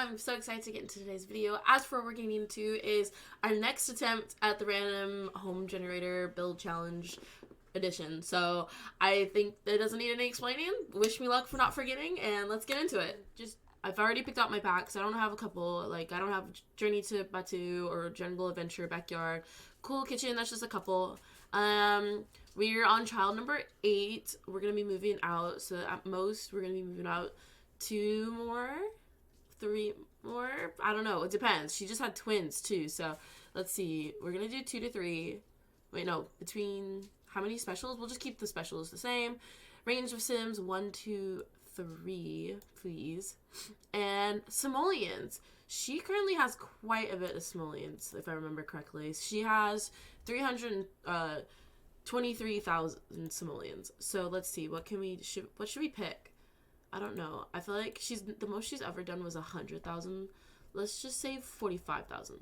I'm so excited to get into today's video. As for what we're getting into is our next attempt at the random home generator build challenge edition. So I think that doesn't need any explaining. Wish me luck for not forgetting, and let's get into it. I've already picked out my packs. I don't have a couple. Like, I don't have Journey to Batu or Jungle Adventure Backyard. Cool Kitchen, that's just a couple. We're on child number 8. We're going to be moving out. So at most, we're going to be moving out 2 more, 3 more. I don't know. It depends. She just had twins too. So let's see. We're going to do 2 to 3. Wait, no. Between how many specials? We'll just keep the specials the same. Range of Sims 1, 2, 3, please. And simoleons. She currently has quite a bit of simoleons, if I remember correctly. She has 323,000 simoleons. So let's see. What should we pick? I don't know. I feel like the most she's ever done was 100,000. Let's just say 45,000.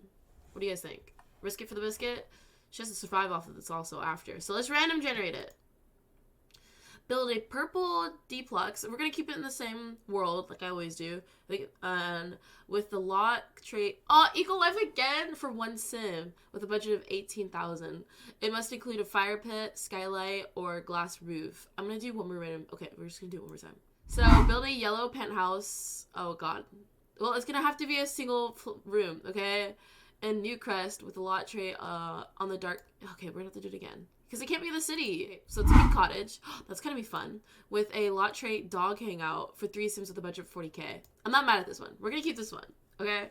What do you guys think? Risk it for the biscuit? She has to survive off of this also after. So let's random generate it. Build a purple Dplux. We're going to keep it in the same world like I always do. And with the lot trait... Oh, equal life again for 1 sim with a budget of 18,000. It must include a fire pit, skylight, or glass roof. I'm going to do one more random... Okay, we're just going to do it one more time. So, build a yellow penthouse. Oh, God. Well, it's going to have to be a single room, okay? And New Crest with a lot tray on the dark... Okay, we're going to have to do it again. Because it can't be the city. So it's a big cottage. That's going to be fun. With a lot trait dog hangout for 3 sims with a budget of 40k. I'm not mad at this one. We're going to keep this one. Okay?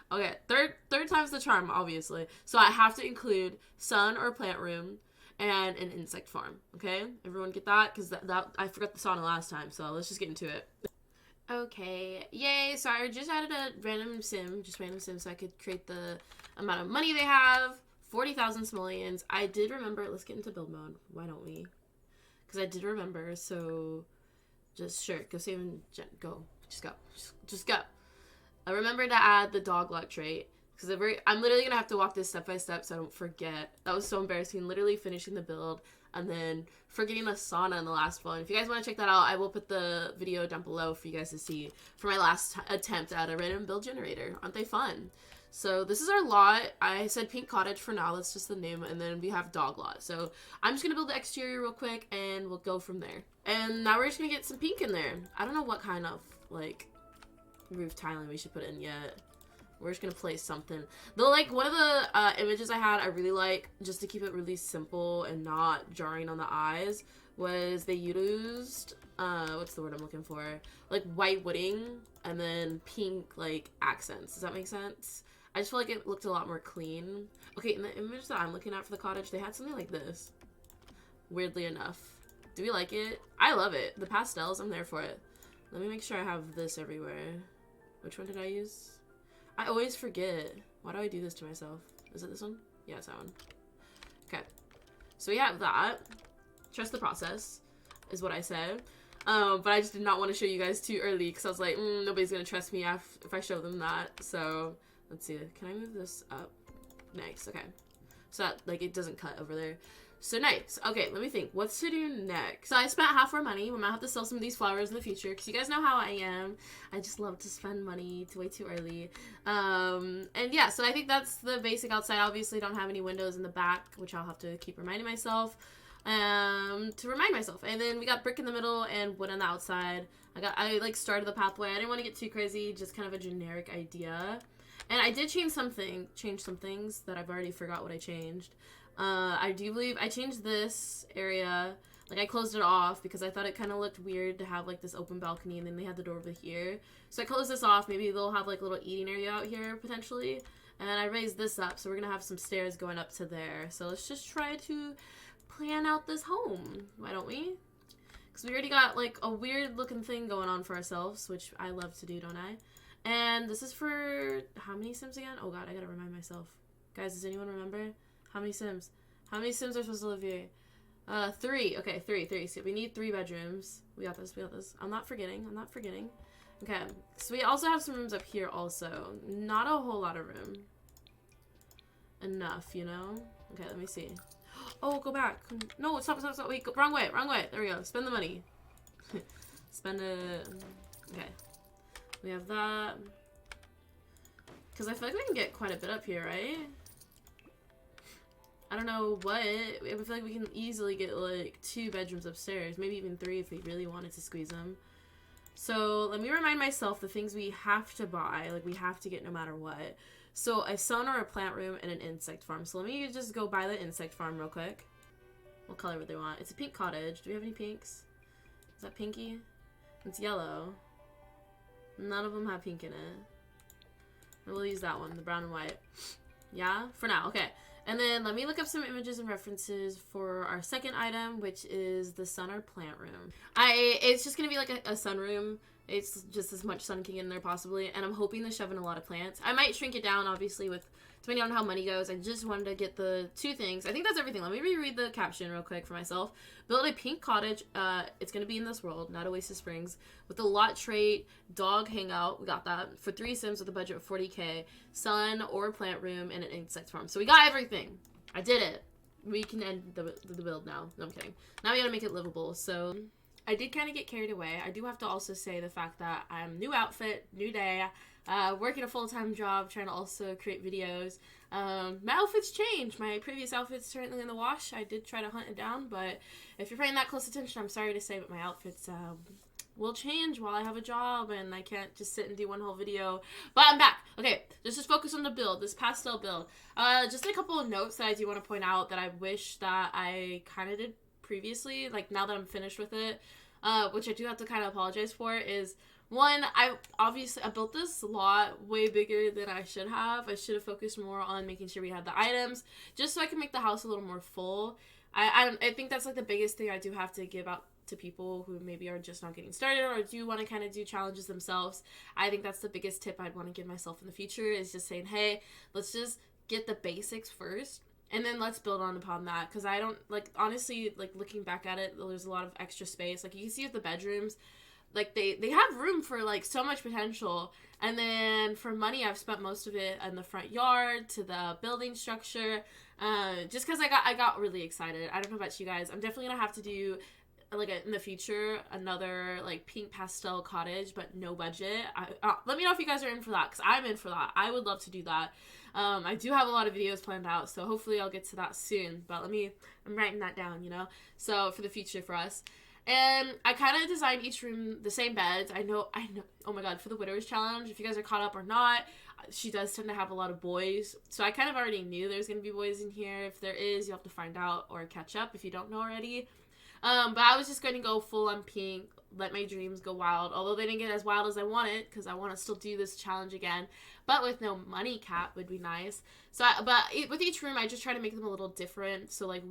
Okay. Third time's the charm, obviously. So I have to include sun or plant room and an insect farm. Okay? Everyone get that? Because that I forgot the sauna last time. So let's just get into it. Okay. Yay. So I just added a random sim so I could create the amount of money they have. 40,000 simoleons. I did remember. Let's get into build mode. Why don't we? Because I did remember. So, just sure. Go save and go. Just go. Just go. I remember to add the dog lock trait. Because I'm literally going to have to walk this step by step so I don't forget. That was so embarrassing. Literally finishing the build and then forgetting a sauna in the last one. If you guys want to check that out, I will put the video down below for you guys to see for my last attempt at a random build generator. Aren't they fun? So this is our lot. I said Pink Cottage for now. That's just the name. And then we have Dog Lot. So I'm just going to build the exterior real quick and we'll go from there. And now we're just going to get some pink in there. I don't know what kind of, like, roof tiling we should put in yet. We're just going to place something. Though, like, one of the images I had I really like, just to keep it really simple and not jarring on the eyes, was they used, what's the word I'm looking for? Like, white wooding and then pink, like, accents. Does that make sense? I just feel like it looked a lot more clean. Okay, in the image that I'm looking at for the cottage, they had something like this. Weirdly enough. Do we like it? I love it. The pastels, I'm there for it. Let me make sure I have this everywhere. Which one did I use? I always forget. Why do I do this to myself? Is it this one? Yeah, it's that one. Okay. So we have that. Trust the process, is what I said. But I just did not want to show you guys too early because I was like, nobody's going to trust me if I show them that. So... Let's see. Can I move this up? Nice. Okay. So that, like, it doesn't cut over there. So nice. Okay, let me think. What's to do next? So I spent half our money. We might have to sell some of these flowers in the future because you guys know how I am. I just love to spend money way too early. And yeah, so I think that's the basic outside. Obviously, don't have any windows in the back, which I'll have to keep reminding myself. To remind myself. And then we got brick in the middle and wood on the outside. I like started the pathway. I didn't want to get too crazy. Just kind of a generic idea. And I did change some things that I've already forgot what I changed. I do believe I changed this area. Like, I closed it off because I thought it kind of looked weird to have, like, this open balcony and then they had the door over here. So I closed this off. Maybe they'll have, like, a little eating area out here, potentially. And I raised this up, so we're going to have some stairs going up to there. So let's just try to plan out this home. Why don't we? Because we already got, like, a weird-looking thing going on for ourselves, which I love to do, don't I? And this is for how many sims again? Oh god, I gotta remind myself. Guys, does anyone remember? How many sims? How many sims are supposed to live here? 3. Okay, 3. So we need 3 bedrooms. We got this. I'm not forgetting. Okay. So we also have some rooms up here also. Not a whole lot of room. Enough, you know? Okay, let me see. Oh, go back. No, stop. Wait, wrong way. There we go. Spend the money. Spend it. Okay. We have that. Because I feel like we can get quite a bit up here, right? I don't know what. I feel like we can easily get like 2 bedrooms upstairs. Maybe even 3 if we really wanted to squeeze them. So let me remind myself the things we have to buy. Like we have to get no matter what. So a sun or a plant room and an insect farm. So let me just go buy the insect farm real quick. What color would they want? It's a pink cottage. Do we have any pinks? Is that pinky? It's yellow. None of them have pink in it. We'll use that one, the brown and white. Yeah, for now. Okay. And then let me look up some images and references for our second item, which is the sun or plant room. It's just going to be like a sunroom. It's just as much sun can get in there possibly. And I'm hoping to shove in a lot of plants. I might shrink it down, obviously, with depending on how money goes. I just wanted to get the 2 things. I think that's everything. Let me reread the caption real quick for myself. Build a pink cottage. It's going to be in this world, not Oasis Springs. With a lot trait, dog hangout. We got that. For 3 Sims with a budget of 40K. Sun or plant room and an insect farm. So we got everything. I did it. We can end the build now. No, I'm kidding. Now we got to make it livable. So I did kind of get carried away. I do have to also say the fact that I'm new outfit, new day. Working a full-time job, trying to also create videos. My outfits change. My previous outfit's currently in the wash. I did try to hunt it down, but if you're paying that close attention, I'm sorry to say, but my outfits will change while I have a job, and I can't just sit and do one whole video. But I'm back. Okay, let's just focus on the build, this pastel build. Just a couple of notes that I do want to point out that I wish that I kind of did previously, like now that I'm finished with it, which I do have to kind of apologize for, is one, I built this lot way bigger than I should have. I should have focused more on making sure we had the items, just so I can make the house a little more full. I think that's like the biggest thing I do have to give out to people who maybe are just not getting started or do want to kind of do challenges themselves. I think that's the biggest tip I'd want to give myself in the future, is just saying, hey, let's just get the basics first. And then let's build on upon that, because I don't, like, honestly, like, looking back at it, there's a lot of extra space. Like, you can see with the bedrooms, like, they have room for, like, so much potential. And then for money, I've spent most of it in the front yard to the building structure, just because I got really excited. I don't know about you guys. I'm definitely going to have to do, like, in the future, another, like, pink pastel cottage, but no budget. Let me know if you guys are in for that, because I'm in for that. I would love to do that. I do have a lot of videos planned out, so hopefully I'll get to that soon. But I'm writing that down, you know? So for the future for us. And I kind of designed each room the same beds. I know. Oh my god, for the Widowers Challenge, if you guys are caught up or not, she does tend to have a lot of boys. So I kind of already knew there's going to be boys in here. If there is, you'll have to find out or catch up if you don't know already. But I was just going to go full on pink, let my dreams go wild. Although they didn't get as wild as I wanted, because I want to still do this challenge again. But with no money cap would be nice. So, with each room, I just try to make them a little different. So, like,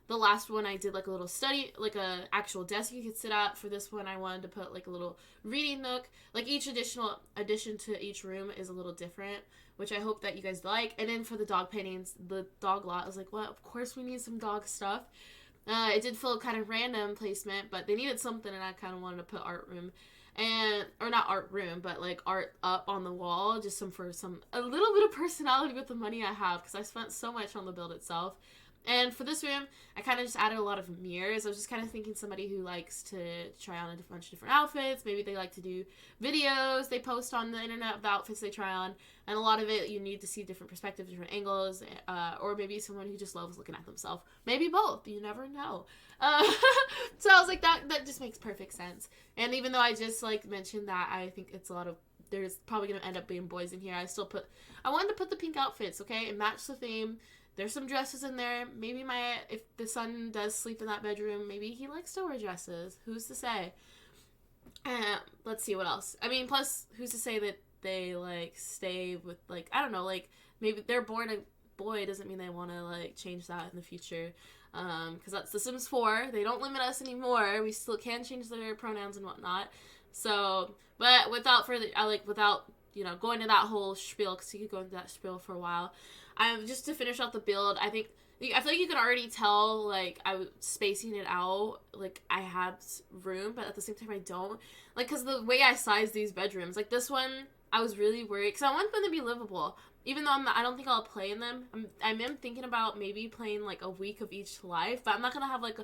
the last one I did like a little study, like a actual desk you could sit at. For this one, I wanted to put like a little reading nook. Like each addition to each room is a little different, which I hope that you guys like. And then for the dog paintings, the dog lot, I was like, well, of course we need some dog stuff. It did feel kind of random placement, but they needed something, and I kind of wanted to put art room. Or not art room, but like art up on the wall, just a little bit of personality with the money I have, because I spent so much on the build itself. And for this room, I kind of just added a lot of mirrors. I was just kind of thinking somebody who likes to try on a bunch of different outfits. Maybe they like to do videos they post on the internet of the outfits they try on. And a lot of it, you need to see different perspectives, different angles. Or maybe someone who just loves looking at themselves. Maybe both. You never know. So I was like, that just makes perfect sense. And even though I just like mentioned that I think it's there's probably going to end up being boys in here, I wanted to put the pink outfits, okay? And match the theme. There's some dresses in there. Maybe if the son does sleep in that bedroom, maybe he likes to wear dresses. Who's to say? Let's see what else. I mean, plus, who's to say that they, like, stay with, like, I don't know, like, maybe they're born a boy doesn't mean they want to, like, change that in the future. Because that's The Sims 4. They don't limit us anymore. We still can change their pronouns and whatnot. So, but without, going to that whole spiel, because you could go into that spiel for a while. Just to finish off the build, I feel like you can already tell, like, I was spacing it out, like, I had room, but at the same time I don't, like, because the way I sized these bedrooms, like, this one, I was really worried, because I want them to be livable, even though I don't think I'll play in them. I'm thinking about maybe playing, like, a week of each life, but I'm not going to have, like,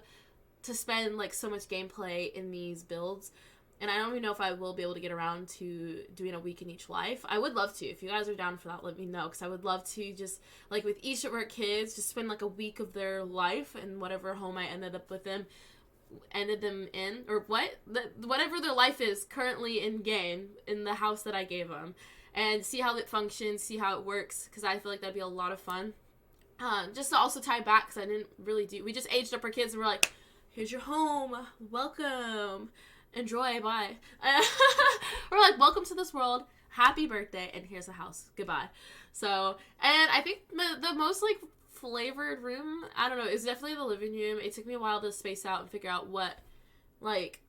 to spend, like, so much gameplay in these builds. And I don't even know if I will be able to get around to doing a week in each life. I would love to. If you guys are down for that, let me know. Because I would love to just, like, with each of our kids, just spend, like, a week of their life in whatever home I ended them in. Or whatever their life is currently in game, in the house that I gave them. And see how it functions, see how it works. Because I feel like that'd be a lot of fun. Just to also tie back, because I didn't really do... We just aged up our kids and we're like, here's your home. Welcome. Enjoy, bye. We're like, welcome to this world, happy birthday, and here's a house, goodbye. So, and I think the most, like, flavored room, I don't know, is definitely the living room. It took me a while to space out and figure out what, like,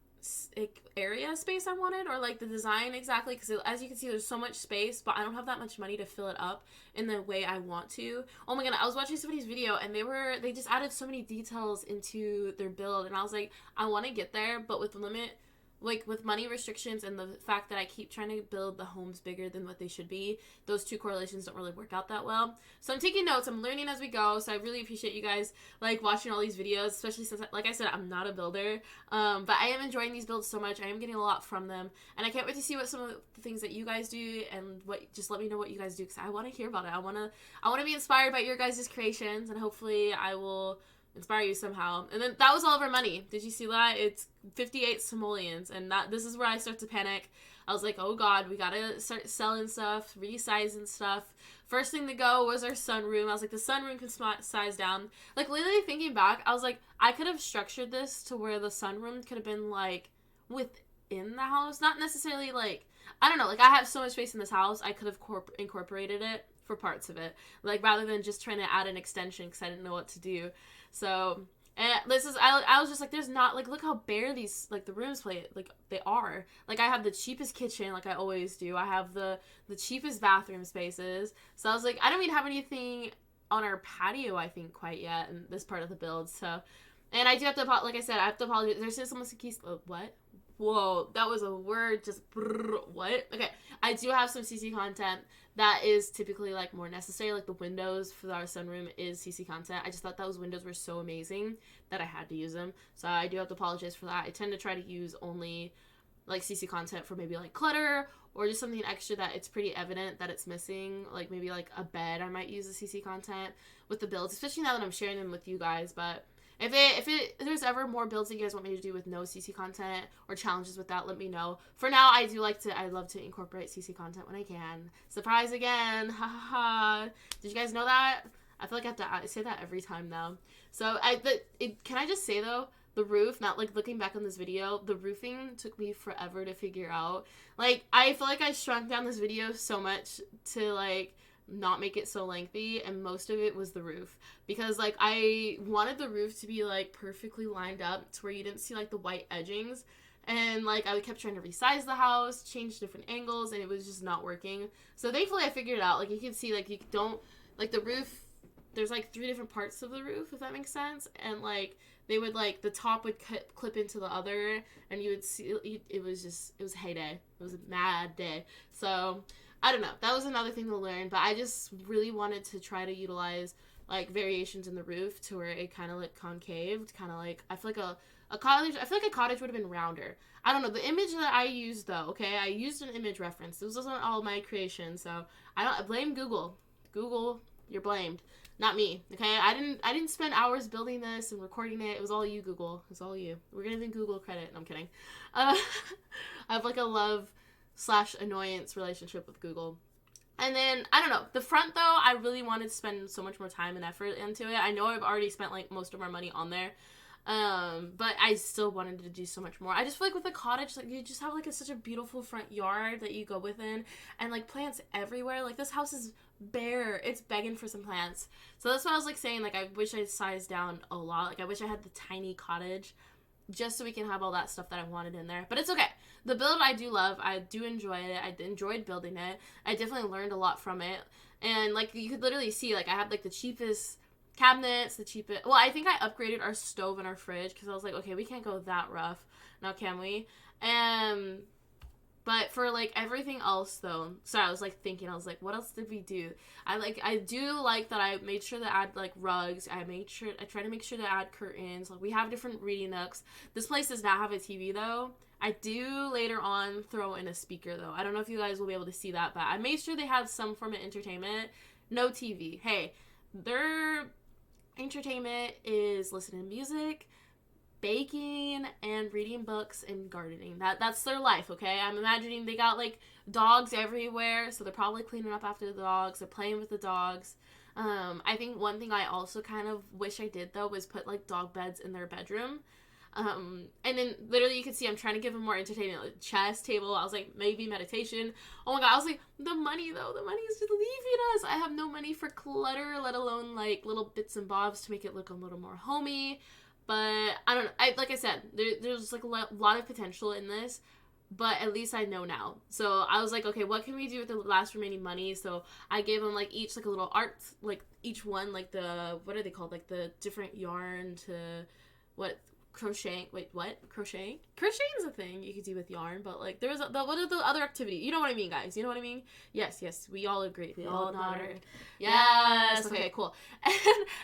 area space I wanted, or, like, the design exactly, because as you can see, there's so much space, but I don't have that much money to fill it up in the way I want to. Oh my god, I was watching somebody's video, and they just added so many details into their build, and I was like, I want to get there, but with with money restrictions and the fact that I keep trying to build the homes bigger than what they should be, those two correlations don't really work out that well. So I'm taking notes, I'm learning as we go, so I really appreciate you guys, like, watching all these videos, especially since, like I said, I'm not a builder, but I am enjoying these builds so much. I am getting a lot from them, and I can't wait to see what some of the things that you guys do, and just let me know what you guys do, because I want to hear about it. I want to be inspired by your guys' creations, and hopefully I will inspire you somehow. And then that was all of our money. Did you see that? It's 58 simoleons, and this is where I start to panic. I was like, oh god, we gotta start selling stuff, resizing stuff. First thing to go was our sunroom. I was like, the sunroom can size down. Like, literally thinking back, I was like, I could have structured this to where the sunroom could have been, like, within the house. Not necessarily, like, I don't know, like, I have so much space in this house, I could have incorporated it for parts of it. Like, rather than just trying to add an extension because I didn't know what to do. So, and I was just like, there's not, like, look how bare these, like, the rooms they are. Like, I have the cheapest kitchen, like I always do. I have the cheapest bathroom spaces. So I was like, I don't even have anything on our patio, I think, quite yet in this part of the build. So, and I do have to, like I said, I have to apologize. There's just almost a key, what? Whoa, that was a word, just, what? Okay, I do have some CC content that is typically, like, more necessary, like the windows for our sunroom is CC content. I just thought those windows were so amazing that I had to use them, so I do have to apologize for that. I tend to try to use only, like, CC content for maybe, like, clutter, or just something extra that it's pretty evident that it's missing, like, maybe, like, a bed, I might use the CC content with the builds, especially now that I'm sharing them with you guys, but... If there's ever more builds that you guys want me to do with no CC content or challenges with that, let me know. For now, I love to incorporate CC content when I can. Surprise again! Ha ha ha! Did you guys know that? I feel like I have to say that every time now. So, can I just say though, the roof, not like looking back on this video, the roofing took me forever to figure out. Like, I feel like I shrunk down this video so much to, like, not make it so lengthy, and most of it was the roof, because, like, I wanted the roof to be, like, perfectly lined up to where you didn't see, like, the white edgings, and, like, I kept trying to resize the house, change different angles, and it was just not working. So thankfully I figured it out. Like, you can see, like, you don't, like, the roof, there's, like, 3 different parts of the roof, if that makes sense, and, like, they would, like, the top would clip into the other, and you would see, it was heyday. It was a mad day. So I don't know. That was another thing to learn, but I just really wanted to try to utilize, like, variations in the roof to where it kind of looked concaved, kind of like, I feel like a cottage would have been rounder. I don't know. The image that I used, though, okay, I used an image reference. This wasn't all my creation, so I blame Google. Google, you're blamed, not me. Okay, I didn't spend hours building this and recording it. It was all you, Google. It was all you. We're gonna give Google credit. No, I'm kidding. I have, like, a love/annoyance relationship with Google. And then, I don't know, the front, though, I really wanted to spend so much more time and effort into it. I know I've already spent, like, most of our money on there, but I still wanted to do so much more. I just feel like with the cottage, like, you just have, like, such a beautiful front yard that you go within, and, like, plants everywhere. Like, this house is bare. It's begging for some plants. So that's what I was, like, saying. Like, I wish I sized down a lot. Like, I wish I had the tiny cottage, just so we can have all that stuff that I wanted in there. But it's okay. The build I do love. I do enjoy it. I enjoyed building it. I definitely learned a lot from it. And, like, you could literally see, like, I had, like, the cheapest cabinets, well, I think I upgraded our stove and our fridge, because I was like, okay, we can't go that rough. Now, can we? But for like everything else though, sorry, I was like thinking, I was like, what else did we do? I do like that I made sure to add like rugs. I try to make sure to add curtains. Like we have different reading nooks. This place does not have a TV though. I do later on throw in a speaker though. I don't know if you guys will be able to see that, but I made sure they had some form of entertainment. No TV. Hey, their entertainment is listening to music, baking, and reading books and gardening. That's their life, okay? I'm imagining they got like dogs everywhere, so they're probably cleaning up after the dogs. They're playing with the dogs. I think one thing I also kind of wish I did though was put like dog beds in their bedroom. And then literally you can see I'm trying to give them more entertainment, like chess table. I was like, maybe meditation. Oh my god, I was like, the money though, the money is just leaving us. I have no money for clutter, let alone like little bits and bobs to make it look a little more homey. But I don't know. Like I said, there's like a lot of potential in this, but at least I know now. So I was like, okay, what can we do with the last remaining money? So I gave them like each like a little art, like each one like the, what are they called? Like the different yarn to what. Crocheting. Wait, what? Crocheting? Crocheting is a thing you could do with yarn, but like there was what are the other activity? You know what I mean, guys? You know what I mean? Yes, we all agree. We all nodded. Yes. Okay, cool.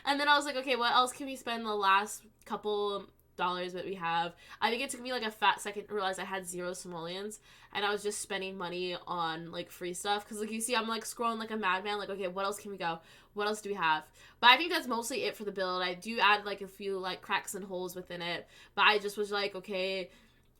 And then I was like, okay, what else can we spend the last couple dollars that we have? I think it took me like a fat second to realize I had 0 simoleons, and I was just spending money on like free stuff because like you see I'm like scrolling like a madman, like okay, what else can we go? What else do we have? But I think that's mostly it for the build. I do add like a few like cracks and holes within it, but I just was like, okay,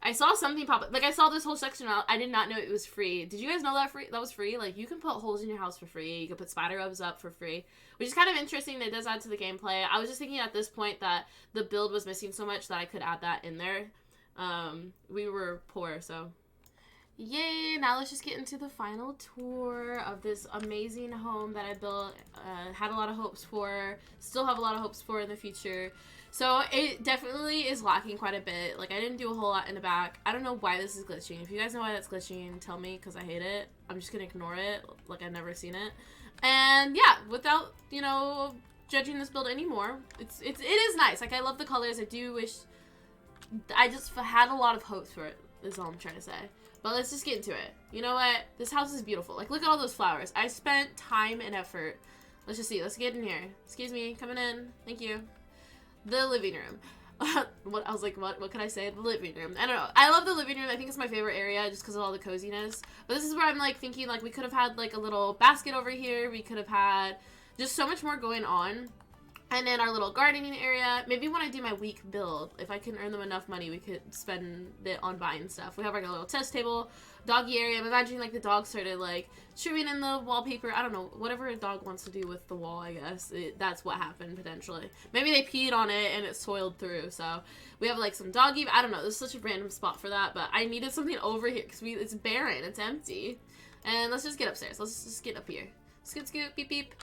I saw something pop up. Like I saw this whole section out. I did not know it was free. Did you guys know that was free? Like you can put holes in your house for free. You can put spider webs up for free, which is kind of interesting. It does add to the gameplay. I was just thinking at this point that the build was missing so much that I could add that in there. We were poor, so yay. Now let's just get into the final tour of this amazing home that I built. Had a lot of hopes for, still have a lot of hopes for in the future. So it definitely is lacking quite a bit. Like I didn't do a whole lot in the back. I don't know why this is glitching. If you guys know why that's glitching, tell me because I hate it. I'm just gonna ignore it like I've never seen it. And yeah, without, you know, judging this build anymore, it is nice. Like I love the colors. I do wish I just had a lot of hopes for it is all I'm trying to say. But let's just get into it. You know what? This house is beautiful. Like look at all those flowers. I spent time and effort. Let's just see. Let's get in here. Excuse me. Coming in. Thank you. The living room. What I was like, what can I say? The living room. I don't know. I love the living room. I think it's my favorite area just because of all the coziness. But this is where I'm like thinking like we could have had like a little basket over here. We could have had just so much more going on. And then our little gardening area. Maybe when I do my week build, if I can earn them enough money, we could spend it on buying stuff. We have like a little test table, doggy area. I'm imagining like the dog started like chewing in the wallpaper. I don't know. Whatever a dog wants to do with the wall, I guess. That's what happened potentially. Maybe they peed on it and it soiled through. So we have like some doggy. I don't know. This is such a random spot for that. But I needed something over here because it's barren. It's empty. And let's just get upstairs. Let's just get up here. Scoot, scoot, beep, beep.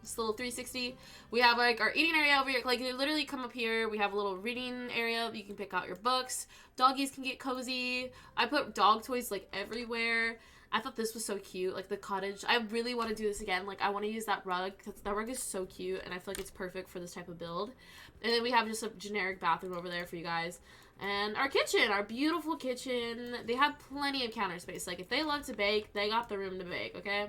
Just a little 360. We have like our eating area over here. Like you literally come up here. We have a little reading area. You can pick out your books. Doggies can get cozy. I put dog toys like everywhere. I thought this was so cute. Like the cottage. I really want to do this again. Like I want to use that rug because that rug is so cute and I feel like it's perfect for this type of build. And then we have just a generic bathroom over there for you guys. And our kitchen, our beautiful kitchen. They have plenty of counter space. Like if they love to bake, they got the room to bake, okay?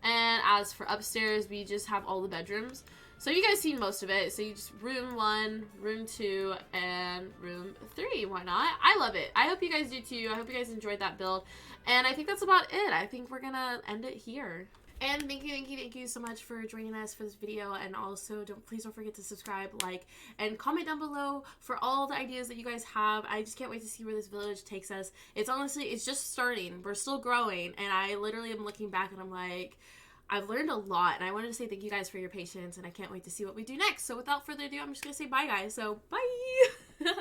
And as for upstairs, we just have all the bedrooms. So you guys seen most of it. So you just room 1, room 2, and room 3. Why not? I love it. I hope you guys do too. I hope you guys enjoyed that build. And I think that's about it. I think we're gonna end it here. And thank you so much for joining us for this video. And also, please don't forget to subscribe, like, and comment down below for all the ideas that you guys have. I just can't wait to see where this village takes us. It's honestly, it's just starting. We're still growing. And I literally am looking back and I'm like, I've learned a lot. And I wanted to say thank you guys for your patience. And I can't wait to see what we do next. So without further ado, I'm just going to say bye, guys. So bye.